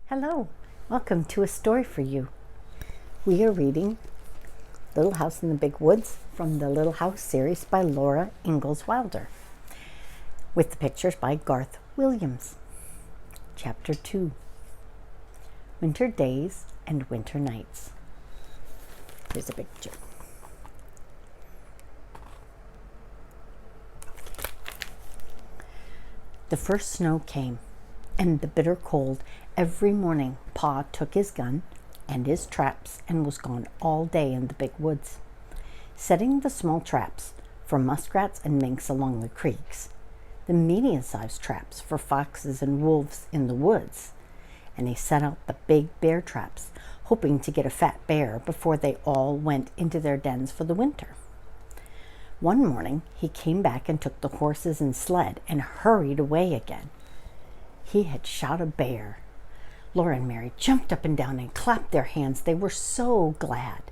Hello, welcome to A Story for You. We are reading Little House in the Big Woods from the Little House series by Laura Ingalls Wilder, with the pictures by Garth Williams. Chapter 2, Winter Days and Winter Nights. Here's a picture. The first snow came, and the bitter cold. Every morning, Pa took his gun and his traps and was gone all day in the big woods, setting the small traps for muskrats and minks along the creeks, the medium-sized traps for foxes and wolves in the woods, and he set out the big bear traps, hoping to get a fat bear before they all went into their dens for the winter. One morning, he came back and took the horses and sled and hurried away again. He had shot a bear. Laura and Mary jumped up and down and clapped their hands. They were so glad.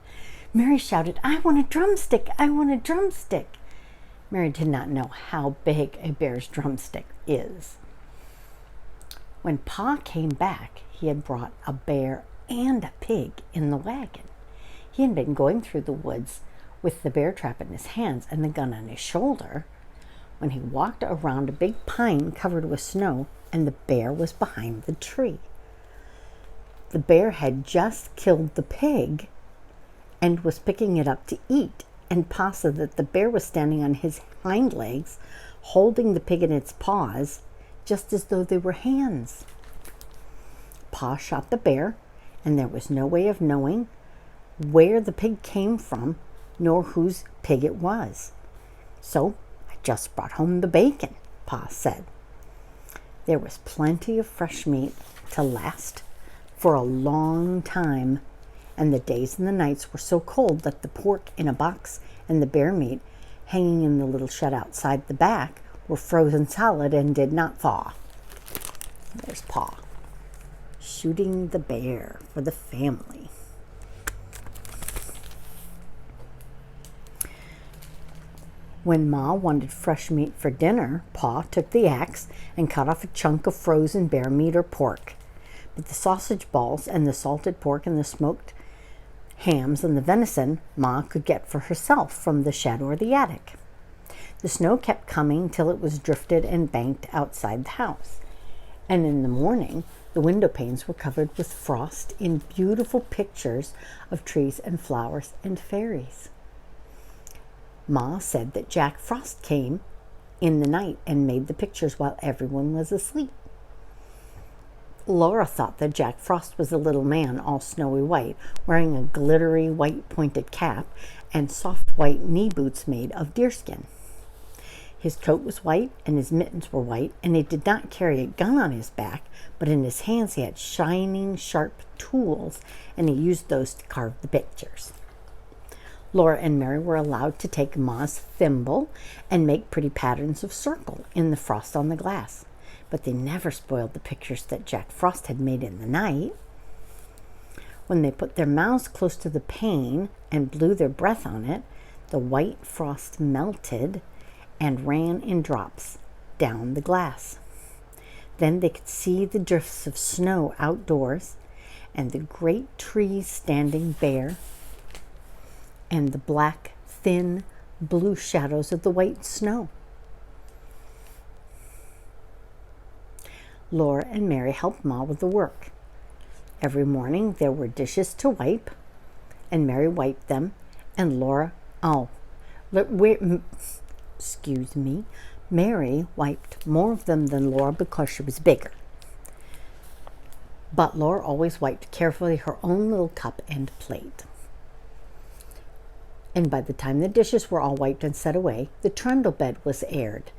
Mary shouted, "I want a drumstick! I want a drumstick!" Mary did not know how big a bear's drumstick is. When Pa came back, he had brought a bear and a pig in the wagon. He had been going through the woods with the bear trap in his hands and the gun on his shoulder when he walked around a big pine covered with snow, and the bear was behind the tree. The bear had just killed the pig and was picking it up to eat, and Pa said that the bear was standing on his hind legs, holding the pig in its paws, just as though they were hands. Pa shot the bear, and there was no way of knowing where the pig came from, nor whose pig it was. "So I just brought home the bacon," Pa said. There was plenty of fresh meat to last for a long time, and the days and the nights were so cold that the pork in a box and the bear meat hanging in the little shed outside the back were frozen solid and did not thaw. There's Pa shooting the bear for the family. When Ma wanted fresh meat for dinner, Pa took the axe and cut off a chunk of frozen bear meat or pork. But the sausage balls and the salted pork and the smoked hams and the venison Ma could get for herself from the shed or the attic. The snow kept coming till it was drifted and banked outside the house. And in the morning, the window panes were covered with frost in beautiful pictures of trees and flowers and fairies. Ma said that Jack Frost came in the night and made the pictures while everyone was asleep. Laura thought that Jack Frost was a little man all snowy white, wearing a glittery white pointed cap and soft white knee boots made of deerskin. His coat was white and his mittens were white, and he did not carry a gun on his back, but in his hands he had shining, sharp tools, and he used those to carve the pictures. Laura and Mary were allowed to take Ma's thimble and make pretty patterns of circle in the frost on the glass, but they never spoiled the pictures that Jack Frost had made in the night. When they put their mouths close to the pane and blew their breath on it, the white frost melted and ran in drops down the glass. Then they could see the drifts of snow outdoors and the great trees standing bare and the black, thin, blue shadows of the white snow. Laura and Mary helped Ma with the work. Every morning there were dishes to wipe, and Mary wiped them, and Mary wiped more of them than Laura because she was bigger. But Laura always wiped carefully her own little cup and plate. And by the time the dishes were all wiped and set away, the trundle bed was aired.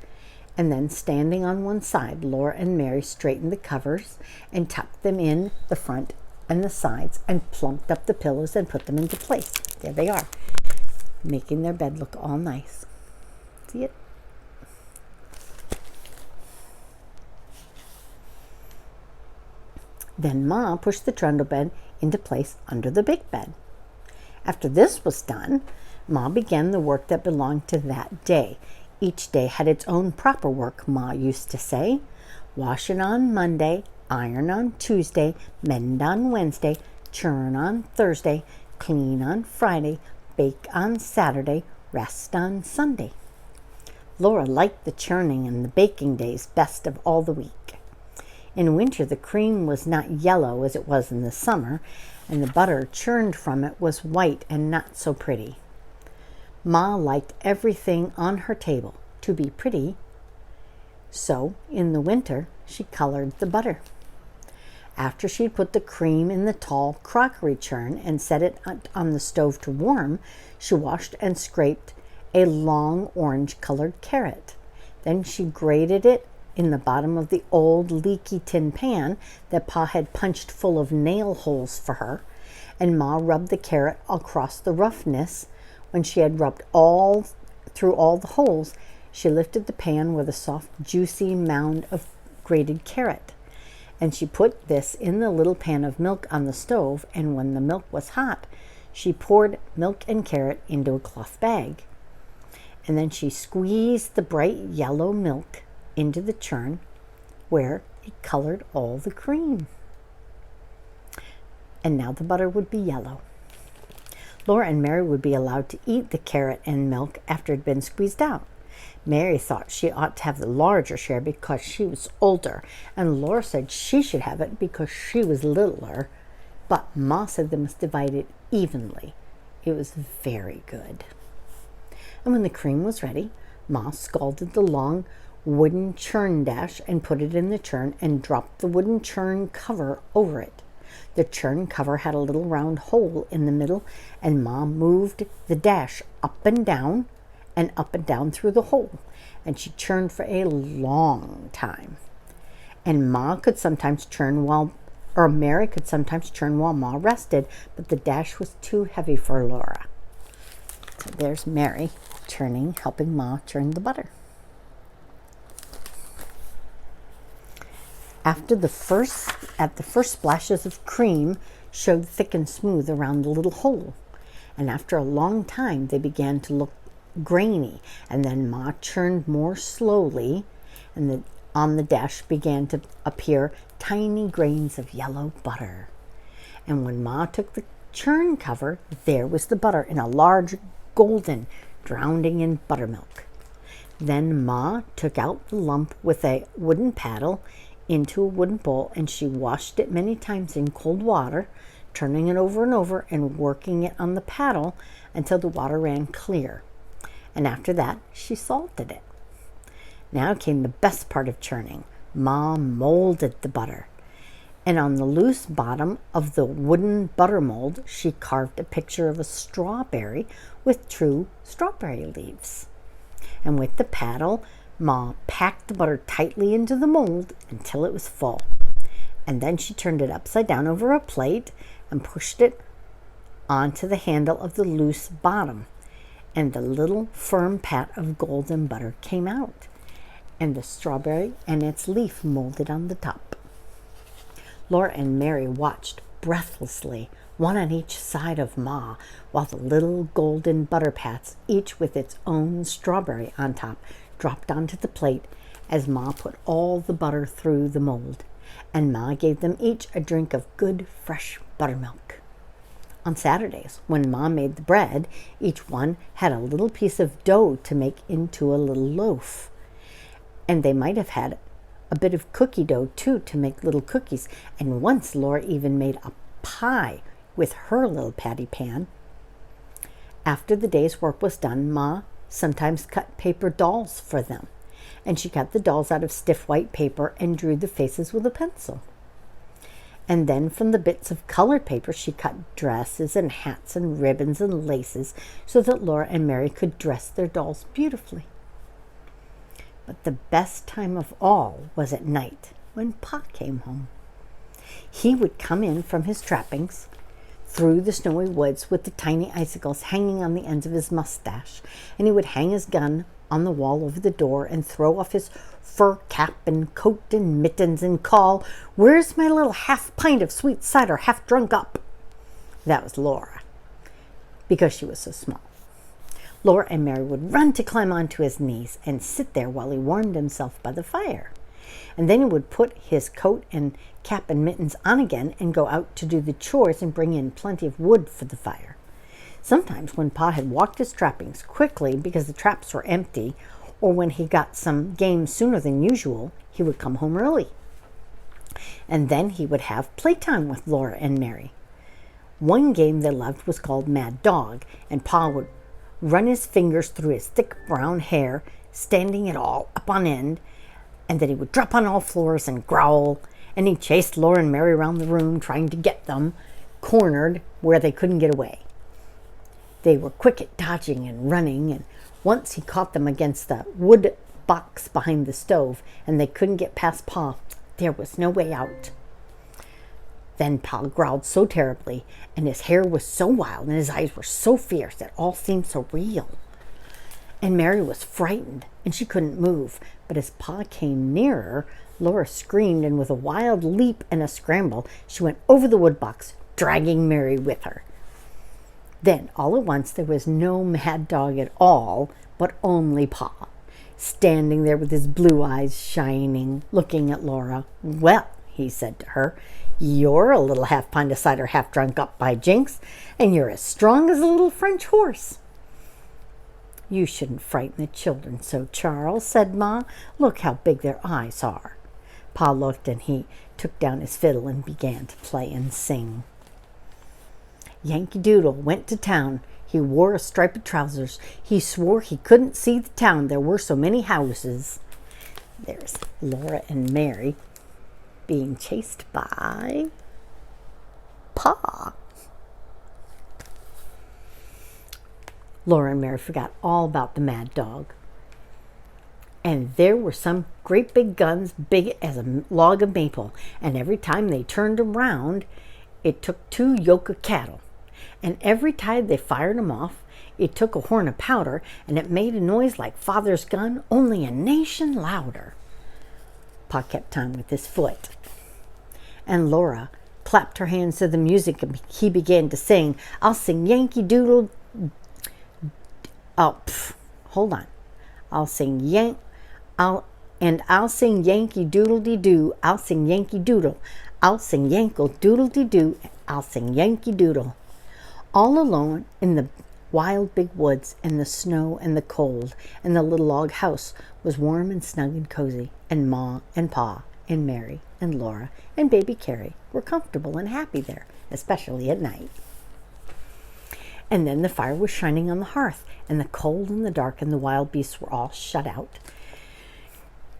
And then, standing on one side, Laura and Mary straightened the covers and tucked them in the front and the sides and plumped up the pillows and put them into place. There they are, making their bed look all nice. See it? Then Ma pushed the trundle bed into place under the big bed. After this was done, Ma began the work that belonged to that day. Each day had its own proper work, Ma used to say. Wash it on Monday, iron on Tuesday, mend on Wednesday, churn on Thursday, clean on Friday, bake on Saturday, rest on Sunday. Laura liked the churning and the baking days best of all the week. In winter, the cream was not yellow as it was in the summer, and the butter churned from it was white and not so pretty. Ma liked everything on her table to be pretty, so in the winter she colored the butter. After she'd put the cream in the tall crockery churn and set it on the stove to warm, she washed and scraped a long orange-colored carrot. Then she grated it in the bottom of the old leaky tin pan that Pa had punched full of nail holes for her, and Ma rubbed the carrot across the roughness. When she had rubbed all through all the holes, she lifted the pan with a soft, juicy mound of grated carrot. And she put this in the little pan of milk on the stove, and when the milk was hot, she poured milk and carrot into a cloth bag. And then she squeezed the bright yellow milk into the churn, where it colored all the cream. And now the butter would be yellow. Laura and Mary would be allowed to eat the carrot and milk after it had been squeezed out. Mary thought she ought to have the larger share because she was older, and Laura said she should have it because she was littler, but Ma said they must divide it evenly. It was very good. And when the cream was ready, Ma scalded the long wooden churn dash and put it in the churn and dropped the wooden churn cover over it. The churn cover had a little round hole in the middle, and Ma moved the dash up and down through the hole, and she churned for a long time. And Ma could sometimes churn Mary could sometimes churn while Ma rested, but the dash was too heavy for Laura. So there's Mary churning, helping Ma churn the butter. At the first splashes of cream showed thick and smooth around the little hole, and after a long time they began to look grainy, and then Ma churned more slowly, and on the dash began to appear tiny grains of yellow butter. And when Ma took the churn cover, there was the butter in a large golden, drowning in buttermilk. Then Ma took out the lump with a wooden paddle into a wooden bowl, and she washed it many times in cold water, turning it over and over and working it on the paddle until the water ran clear. And after that, she salted it. Now came the best part of churning. Ma molded the butter, and on the loose bottom of the wooden butter mold, she carved a picture of a strawberry with true strawberry leaves. And with the paddle, Ma packed the butter tightly into the mold until it was full. And then she turned it upside down over a plate and pushed it onto the handle of the loose bottom. And the little firm pat of golden butter came out, and the strawberry and its leaf molded on the top. Laura and Mary watched breathlessly, one on each side of Ma, while the little golden butter pats, each with its own strawberry on top, dropped onto the plate as Ma put all the butter through the mold, and Ma gave them each a drink of good fresh buttermilk. On Saturdays, when Ma made the bread, each one had a little piece of dough to make into a little loaf. And they might have had a bit of cookie dough, too, to make little cookies. And once Laura even made a pie with her little patty pan. After the day's work was done, Ma sometimes cut paper dolls for them. And she cut the dolls out of stiff white paper and drew the faces with a pencil. And then from the bits of colored paper, she cut dresses and hats and ribbons and laces so that Laura and Mary could dress their dolls beautifully. But the best time of all was at night when Pa came home. He would come in from his trappings through the snowy woods with the tiny icicles hanging on the ends of his mustache, and he would hang his gun on the wall over the door and throw off his fur cap and coat and mittens and call, "Where's my little half pint of sweet cider half drunk up?" That was Laura, because she was so small. Laura and Mary would run to climb onto his knees and sit there while he warmed himself by the fire. And then he would put his coat and cap and mittens on again and go out to do the chores and bring in plenty of wood for the fire. Sometimes when Pa had walked his trappings quickly because the traps were empty, or when he got some game sooner than usual, he would come home early. And then he would have playtime with Laura and Mary. One game they loved was called Mad Dog, and Pa would run his fingers through his thick brown hair, standing it all up on end, and then he would drop on all floors and growl, and he chased Laura and Mary around the room trying to get them cornered where they couldn't get away. They were quick at dodging and running, and once he caught them against the wood box behind the stove, and they couldn't get past Pa. There was no way out. Then Pa growled so terribly, and his hair was so wild, and his eyes were so fierce that all seemed so real. And Mary was frightened, and she couldn't move. But as Pa came nearer, Laura screamed, and with a wild leap and a scramble, she went over the wood box, dragging Mary with her. Then, all at once, there was no Mad Dog at all, but only Pa, standing there with his blue eyes shining, looking at Laura. "Well," he said to her, "you're a little half-pint of cider half drunk up by Jinks, and you're as strong as a little French horse." "You shouldn't frighten the children so, Charles," said Ma. "Look how big their eyes are." Pa looked, and he took down his fiddle and began to play and sing. Yankee Doodle went to town. He wore a striped trousers. He swore he couldn't see the town, there were so many houses. There's Laura and Mary being chased by Pa. Laura and Mary forgot all about the Mad Dog. And there were some great big guns, big as a log of maple. And every time they turned around, it took 2 yoke of cattle. And every time they fired them off, it took a horn of powder, and it made a noise like Father's gun, only a nation louder. Pa kept time with his foot. And Laura clapped her hands to the music, and he began to sing, "I'll sing Yankee Doodle." Hold on. I'll sing I'll sing Yankee Doodle-dee-doo. I'll sing Yankee Doodle. I'll sing Yankle Doodle-dee-doo. I'll sing Yankee Doodle. All alone in the wild big woods, and the snow and the cold, and the little log house was warm and snug and cozy, and Ma and Pa and Mary and Laura and baby Carrie were comfortable and happy there, especially at night. And then the fire was shining on the hearth, and the cold and the dark and the wild beasts were all shut out.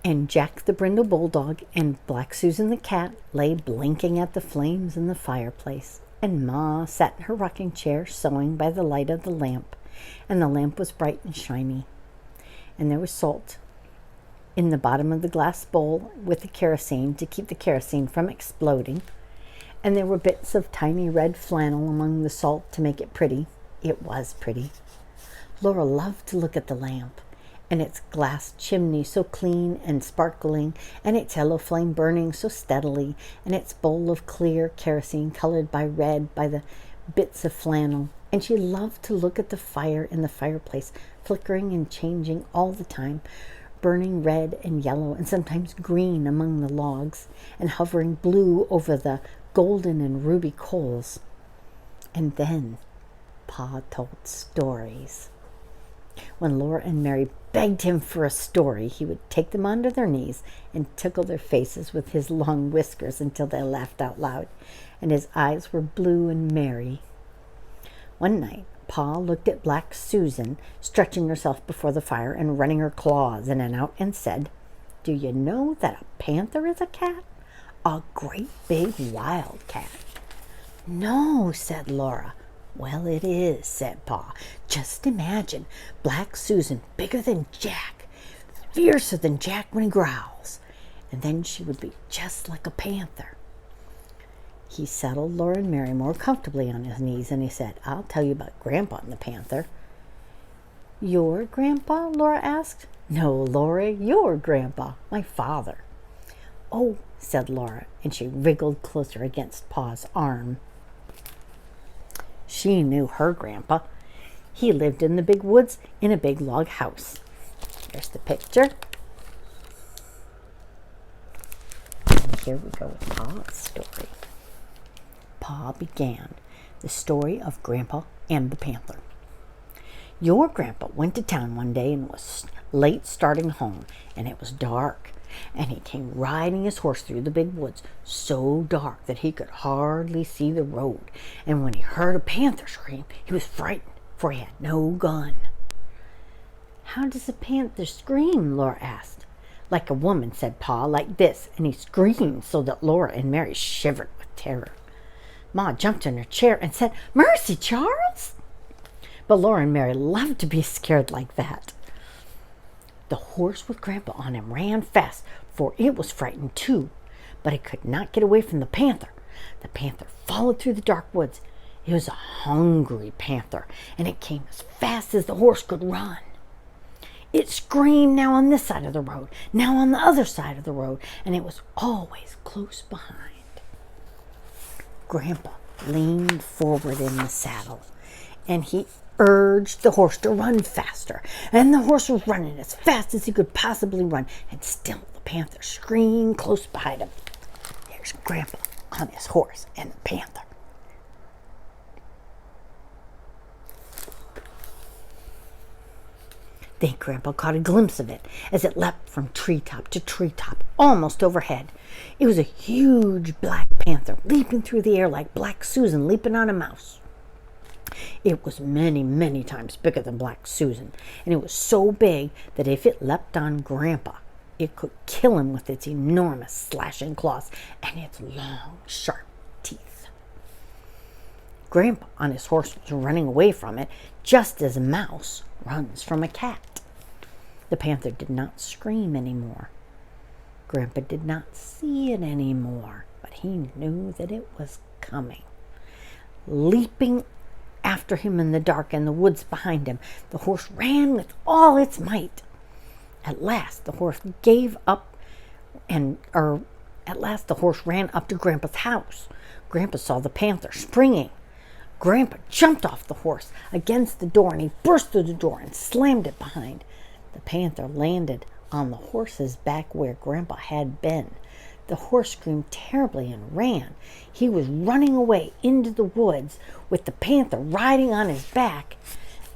And Jack the Brindle Bulldog and Black Susan the cat lay blinking at the flames in the fireplace. And Ma sat in her rocking chair sewing by the light of the lamp, and the lamp was bright and shiny. And there was salt in the bottom of the glass bowl with the kerosene to keep the kerosene from exploding. And there were bits of tiny red flannel among the salt to make it pretty. It was pretty. Laura loved to look at the lamp, and its glass chimney so clean and sparkling, and its yellow flame burning so steadily, and its bowl of clear kerosene colored by red by the bits of flannel. And she loved to look at the fire in the fireplace, flickering and changing all the time, burning red and yellow and sometimes green among the logs, and hovering blue over the golden and ruby coals. And then Pa told stories. When Laura and Mary begged him for a story, he would take them onto their knees and tickle their faces with his long whiskers until they laughed out loud, and his eyes were blue and merry. One night, Pa looked at Black Susan stretching herself before the fire and running her claws in and out, and said, "Do you know that a panther is a cat? A great big wild cat." "No," said Laura. "Well, it is," said Pa. "Just imagine Black Susan bigger than Jack, fiercer than Jack when he growls, and then she would be just like a panther." He settled Laura and Mary more comfortably on his knees, and he said, "I'll tell you about Grandpa and the panther." "Your Grandpa?" Laura asked. "No, Laura, your Grandpa, my father." "Oh," said Laura, and she wriggled closer against Pa's arm. She knew her grandpa. He lived in the big woods in a big log house. Here's the picture. And here we go with Pa's story. Pa began the story of Grandpa and the Panther. Your grandpa went to town one day and was late starting home, and it was dark, and he came riding his horse through the big woods, so dark that he could hardly see the road. And when he heard a panther scream, he was frightened, for he had no gun. How does a panther scream? Laura asked. Like a woman, said Pa, like this, and he screamed so that Laura and Mary shivered with terror. Ma jumped in her chair and said, "Mercy, Charles!" But Laura and Mary loved to be scared like that. The horse with Grandpa on him ran fast, for it was frightened too, but it could not get away from the panther. The panther followed through the dark woods. It was a hungry panther, and it came as fast as the horse could run. It screamed now on this side of the road, now on the other side of the road, and it was always close behind. Grandpa leaned forward in the saddle, and he urged the horse to run faster, and the horse was running as fast as he could possibly run, and still the panther screamed close behind him. There's Grandpa on his horse and the panther. Then Grandpa caught a glimpse of it as it leapt from treetop to treetop, almost overhead. It was a huge black panther, leaping through the air like Black Susan leaping on a mouse. It was many, many times bigger than Black Susan, and it was so big that if it leapt on Grandpa, it could kill him with its enormous slashing claws and its long, sharp teeth. Grandpa on his horse was running away from it, just as a mouse runs from a cat. The panther did not scream anymore. Grandpa did not see it anymore, but he knew that it was coming. Leaping after him in the dark and the woods behind him, the horse ran with all its might. At last the horse ran up to Grandpa's house. Grandpa saw the panther springing. Grandpa jumped off the horse against the door, and he burst through the door and slammed it behind. The panther landed on the horse's back where Grandpa had been. The horse screamed terribly and ran. He was running away into the woods with the panther riding on his back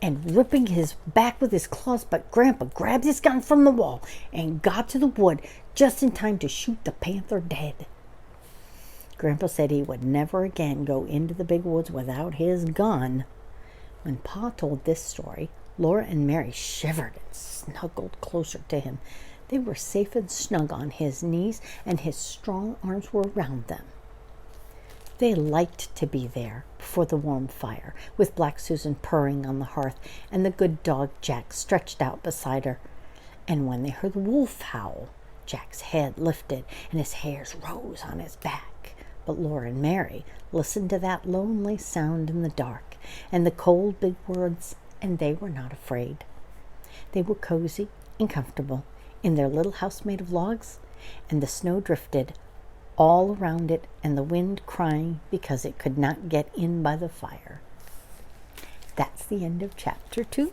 and ripping his back with his claws, but Grandpa grabbed his gun from the wall and got to the wood just in time to shoot the panther dead. Grandpa said he would never again go into the big woods without his gun. When Pa told this story, Laura and Mary shivered and snuggled closer to him. They were safe and snug on his knees, and his strong arms were around them. They liked to be there before the warm fire, with Black Susan purring on the hearth and the good dog Jack stretched out beside her. And when they heard the wolf howl, Jack's head lifted and his hairs rose on his back. But Laura and Mary listened to that lonely sound in the dark and the cold big words, and they were not afraid. They were cozy and comfortable in their little house made of logs, and the snow drifted all around it, and the wind crying because it could not get in by the fire. That's the end of chapter 2.